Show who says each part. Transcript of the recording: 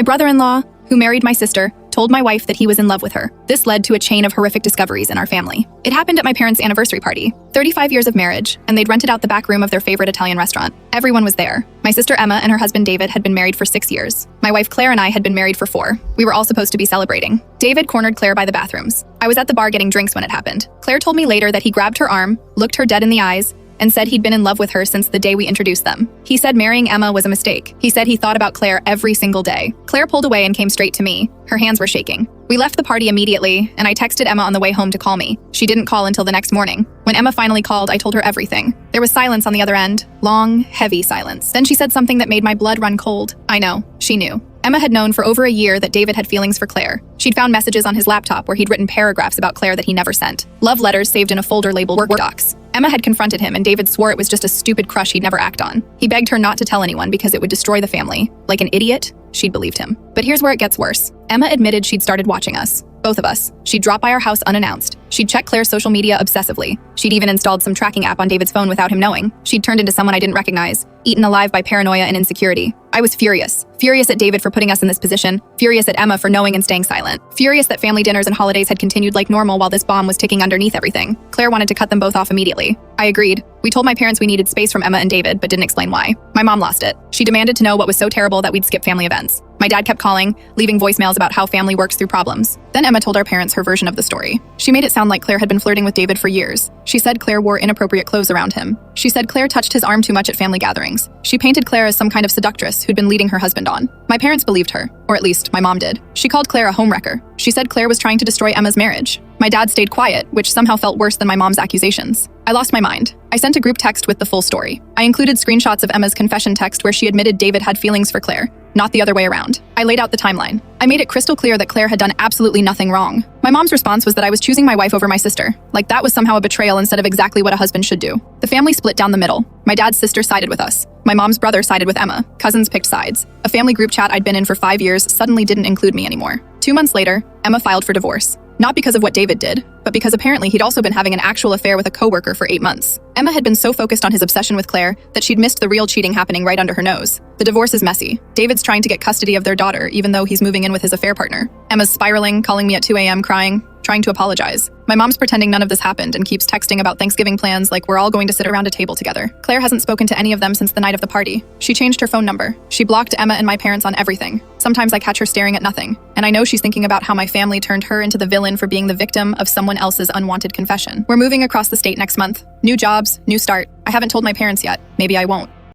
Speaker 1: My brother-in-law, who married my sister, told my wife that he was in love with her. This led to a chain of horrific discoveries in our family. It happened at my parents' anniversary party. 35 years of marriage, and they'd rented out the back room of their favorite Italian restaurant. Everyone was there. My sister Emma and her husband David had been married for 6 years. My wife Claire and I had been married for 4. We were all supposed to be celebrating. David cornered Claire by the bathrooms. I was at the bar getting drinks when it happened. Claire told me later that he grabbed her arm, looked her dead in the eyes, and said he'd been in love with her since the day we introduced them. He said marrying Emma was a mistake. He said he thought about Claire every single day. Claire pulled away and came straight to me. Her hands were shaking. We left the party immediately, and I texted Emma on the way home to call me. She didn't call until the next morning. When Emma finally called, I told her everything. There was silence on the other end. Long, heavy silence. Then she said something that made my blood run cold. I know. She knew. Emma had known for over a year that David had feelings for Claire. She'd found messages on his laptop where he'd written paragraphs about Claire that he never sent. Love letters saved in a folder labeled work docs. Emma had confronted him, and David swore it was just a stupid crush he'd never act on. He begged her not to tell anyone because it would destroy the family. Like an idiot, she'd believed him. But here's where it gets worse. Emma admitted she'd started watching us. Both of us. She'd drop by our house unannounced. She'd check Claire's social media obsessively. She'd even installed some tracking app on David's phone without him knowing. She'd turned into someone I didn't recognize, eaten alive by paranoia and insecurity. I was furious. Furious at David for putting us in this position. Furious at Emma for knowing and staying silent. Furious that family dinners and holidays had continued like normal while this bomb was ticking underneath everything. Claire wanted to cut them both off immediately. I agreed. We told my parents we needed space from Emma and David, but didn't explain why. My mom lost it. She demanded to know what was so terrible that we'd skip family events. My dad kept calling, leaving voicemails about how family works through problems. Then Emma told our parents her version of the story. She made it sound like Claire had been flirting with David for years. She said Claire wore inappropriate clothes around him. She said Claire touched his arm too much at family gatherings. She painted Claire as some kind of seductress who'd been leading her husband on. My parents believed her, or at least my mom did. She called Claire a homewrecker. She said Claire was trying to destroy Emma's marriage. My dad stayed quiet, which somehow felt worse than my mom's accusations. I lost my mind. I sent a group text with the full story. I included screenshots of Emma's confession text where she admitted David had feelings for Claire, not the other way around. I laid out the timeline. I made it crystal clear that Claire had done absolutely nothing wrong. My mom's response was that I was choosing my wife over my sister. Like that was somehow a betrayal instead of exactly what a husband should do. The family split down the middle. My dad's sister sided with us. My mom's brother sided with Emma. Cousins picked sides. A family group chat I'd been in for 5 years suddenly didn't include me anymore. 2 months later, Emma filed for divorce. Not because of what David did, but because apparently he'd also been having an actual affair with a coworker for 8 months. Emma had been so focused on his obsession with Claire that she'd missed the real cheating happening right under her nose. The divorce is messy. David's trying to get custody of their daughter, even though he's moving in with his affair partner. Emma's spiraling, calling me at 2 a.m. crying, trying to apologize. My mom's pretending none of this happened and keeps texting about Thanksgiving plans like we're all going to sit around a table together. Claire hasn't spoken to any of them since the night of the party. She changed her phone number. She blocked Emma and my parents on everything. Sometimes I catch her staring at nothing, and I know she's thinking about how my family turned her into the villain for being the victim of someone else's unwanted confession. We're moving across the state next month. New jobs, new start. I haven't told my parents yet. Maybe I won't.